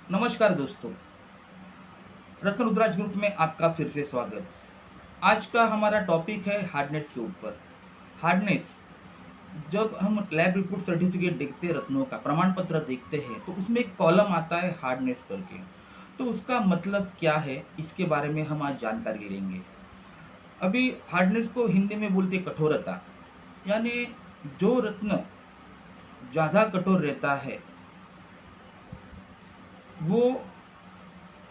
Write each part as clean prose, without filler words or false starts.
नमस्कार दोस्तों, रत्न रुद्राज ग्रुप में आपका फिर से स्वागत। आज का हमारा टॉपिक है हार्डनेस के ऊपर। हार्डनेस, जब हम लैब रिपोर्ट सर्टिफिकेट देखते हैं, रत्नों का प्रमाण पत्र देखते हैं, तो उसमें एक कॉलम आता है हार्डनेस करके। तो उसका मतलब क्या है, इसके बारे में हम आज जानकारी लेंगे। अभी हार्डनेस को हिंदी में बोलते कठोरता, यानी जो रत्न ज़्यादा कठोर रहता है वो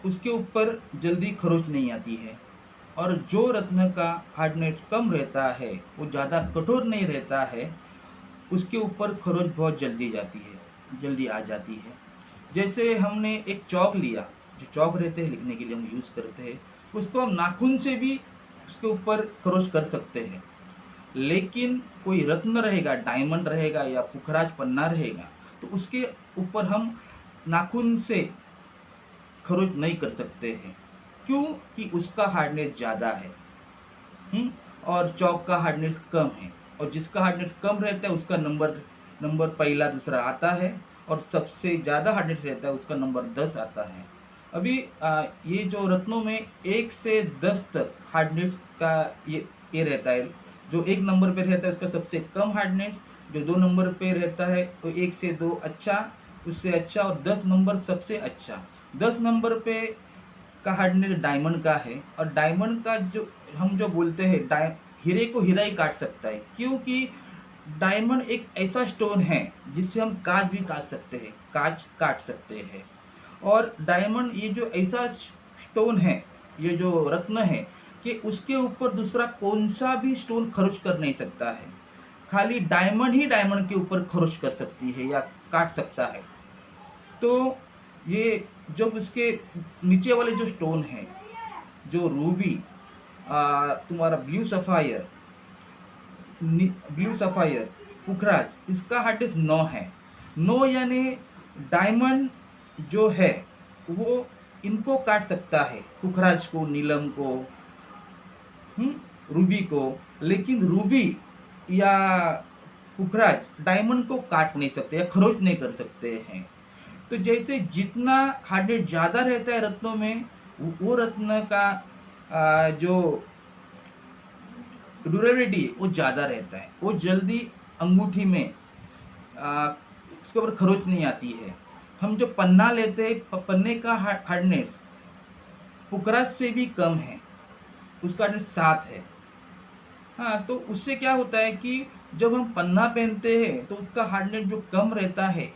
उसके ऊपर जल्दी खरोच नहीं आती है, और जो रत्न का हार्डनेस कम रहता है, वो ज़्यादा कठोर नहीं रहता है, उसके ऊपर खरोच बहुत जल्दी जाती है, जल्दी आ जाती है। जैसे हमने एक चौक लिया, जो चौक रहते हैं लिखने के लिए हम यूज़ करते हैं, उसको हम नाखून से भी उसके ऊपर खरोच कर सकते हैं। लेकिन कोई रत्न रहेगा, डायमंड रहेगा या पुखराज पन्ना रहेगा, तो उसके ऊपर हम नाखून से खरोच नहीं कर सकते हैं। क्यों? कि उसका हार्डनेस ज़्यादा है। और चौक का हार्डनेस कम है, और जिसका हार्डनेस कम रहता है उसका नंबर नंबर पहला दूसरा आता है, और सबसे ज़्यादा हार्डनेस रहता है उसका नंबर 10 आता है। अभी ये जो रत्नों में 1 से 10 तक हार्डनेस का ये रहता है। जो 1 नंबर पे रहता है उसका सबसे कम हार्डनेस, जो 2 नंबर पे रहता है तो 1 से 2 अच्छा, उससे अच्छा, और 10 नंबर सबसे अच्छा। 10 नंबर पे का हार्डनेस डायमंड का है, और डायमंड का जो हम जो बोलते हैं, हीरे को हीरा ही काट सकता है, क्योंकि डायमंड एक ऐसा स्टोन है जिससे हम कांच भी काट सकते हैं, कांच काट सकते हैं। और डायमंड ये जो ऐसा स्टोन है, ये जो रत्न है, कि उसके ऊपर दूसरा कौन सा भी स्टोन खरोच कर नहीं सकता है। खाली डायमंड ही डायमंड के ऊपर खरोच कर सकती है या काट सकता है। तो ये जब उसके नीचे वाले जो स्टोन है, जो रूबी, तुम्हारा ब्लू सफायर, पुखराज, इसका हार्डनेस 9 है। 9 यानी डायमंड जो है वो इनको काट सकता है, पुखराज को, नीलम को, रूबी को। लेकिन रूबी या पुखराज डायमंड को काट नहीं सकते या खरोच नहीं कर सकते हैं। तो जैसे जितना हार्डनेस ज़्यादा रहता है रत्नों में, वो रत्न का जो ड्यूरेबिलिटी वो ज़्यादा रहता है, वो जल्दी अंगूठी में उसके ऊपर खरोच नहीं आती है। हम जो पन्ना लेते हैं, पन्ने का हार्डनेस पुखराज से भी कम है, उसका हार्डनेस 7 है। हाँ, तो उससे क्या होता है कि जब हम पन्ना पहनते हैं तो उसका हार्डनेस जो कम रहता है,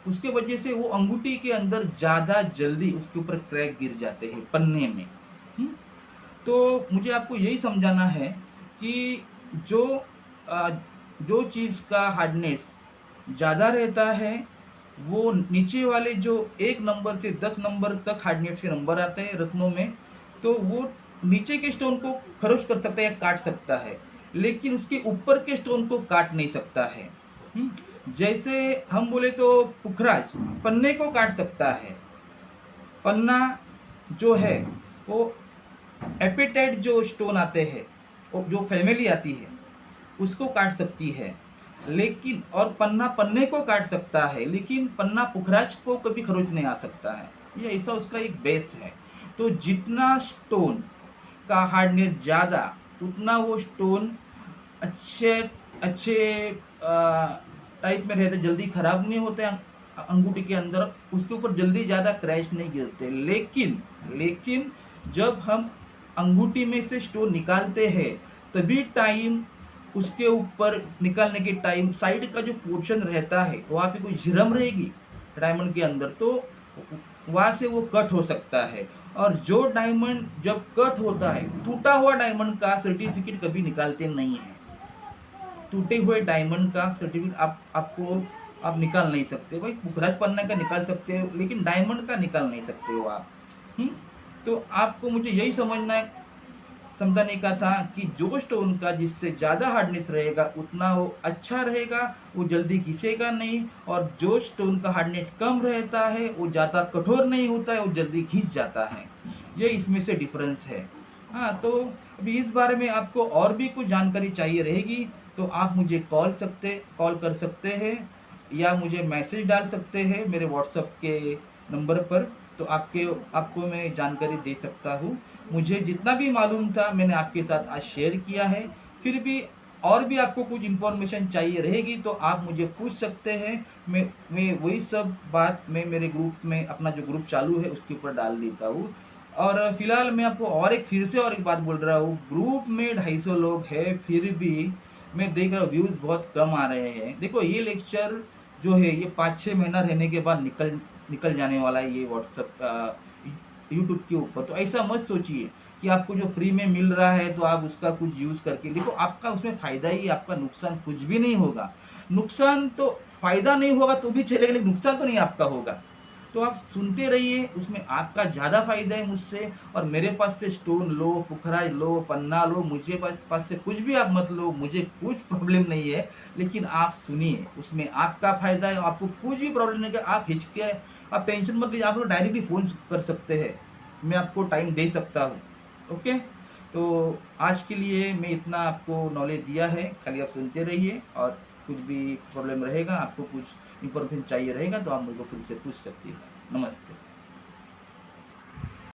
उसके वजह से वो अंगूठी के अंदर ज़्यादा जल्दी उसके ऊपर क्रैक गिर जाते हैं पन्ने में। हम्म? तो मुझे आपको यही समझाना है कि जो अ, जो चीज़ का हार्डनेस ज़्यादा रहता है, वो नीचे वाले जो 1 नंबर से 10 नंबर तक हार्डनेस के नंबर आते हैं रत्नों में, तो वो नीचे के स्टोन को खरोच कर सकता है या काट सकता है, लेकिन उसके ऊपर के स्टोन को काट नहीं सकता है। जैसे हम बोले तो पुखराज पन्ने को काट सकता है। पन्ना जो है वो एपिटाइट जो स्टोन आते हैं, वो जो फैमिली आती है, उसको काट सकती है। लेकिन और पन्ना पन्ने को काट सकता है, लेकिन पन्ना पुखराज को कभी खरोच नहीं आ सकता है। ये ऐसा उसका एक बेस है। तो जितना स्टोन का हार्डनेस ज़्यादा, उतना वो स्टोन अच्छे अच्छे टाइप में रहते, जल्दी खराब नहीं होते अंगूठी के अंदर, उसके ऊपर जल्दी ज़्यादा क्रैश नहीं गिरते। लेकिन लेकिन जब हम अंगूठी में से स्टोन निकालते हैं, तभी टाइम उसके ऊपर निकालने के टाइम साइड का जो पोर्शन रहता है, वहाँ पे कोई झिरम रहेगी डायमंड के अंदर, तो वहाँ से वो कट हो सकता है। और जो डायमंड जब कट होता है, टूटा हुआ डायमंड का सर्टिफिकेट कभी निकालते नहीं है। टूटे हुए डायमंड का सर्टिफिकेट आप निकाल नहीं सकते। भाई पुखराज पन्ना का निकाल सकते हो, लेकिन डायमंड का निकाल नहीं सकते हो आप। तो आपको मुझे यही समझाने का था कि जो स्टोन का जिससे ज़्यादा हार्डनेस रहेगा उतना वो अच्छा रहेगा, वो जल्दी घिसेगा नहीं। और जो स्टोन का हार्डनेस कम रहता है वो ज़्यादा कठोर नहीं होता है, वो जल्दी घिस जाता है। ये इसमें से डिफरेंस है। हाँ, तो अभी इस बारे में आपको और भी कुछ जानकारी चाहिए रहेगी तो आप मुझे कॉल कर सकते हैं, या मुझे मैसेज डाल सकते हैं मेरे व्हाट्सएप के नंबर पर, तो आपको मैं जानकारी दे सकता हूँ। मुझे जितना भी मालूम था मैंने आपके साथ आज शेयर किया है। फिर भी और भी आपको कुछ इन्फॉर्मेशन चाहिए रहेगी तो आप मुझे पूछ सकते हैं। मैं वही सब बात मैं मेरे ग्रुप में, अपना जो ग्रुप चालू है उसके ऊपर डाल देता हूँ। और फिलहाल मैं आपको फिर से और एक बात बोल रहा हूँ, ग्रुप में 250 लोग हैं, फिर भी मैं देख रहा हूँ व्यूज़ बहुत कम आ रहे हैं। देखो ये लेक्चर जो है ये 5-6 महीना रहने के बाद निकल निकल जाने वाला है, ये व्हाट्सएप यूट्यूब के ऊपर। तो ऐसा मत सोचिए कि आपको जो फ्री में मिल रहा है तो आप उसका कुछ यूज़ करके देखो, आपका उसमें फ़ायदा ही, आपका नुकसान कुछ भी नहीं होगा। नुकसान तो, फ़ायदा नहीं होगा तो भी चलेगा लेकिन नुकसान तो नहीं आपका होगा। तो आप सुनते रहिए, उसमें आपका ज़्यादा फ़ायदा है मुझसे। और मेरे पास से स्टोन लो, पुखराज लो, पन्ना लो, मुझे पास से कुछ भी आप मत लो, मुझे कुछ प्रॉब्लम नहीं है। लेकिन आप सुनिए, उसमें आपका फ़ायदा है, आपको कुछ भी प्रॉब्लम नहीं है। आप हिचके, आप टेंशन मत लीजिए, आप लोग डायरेक्टली फ़ोन कर सकते हैं, मैं आपको टाइम दे सकता हूँ। ओके, तो आज के लिए मैं इतना आपको नॉलेज दिया है, खाली आप सुनते रहिए। और कुछ भी प्रॉब्लम रहेगा, आपको कुछ इन्फॉर्मेशन चाहिए रहेगा तो आप मुझको फिर से पूछ सकती हैं। नमस्ते।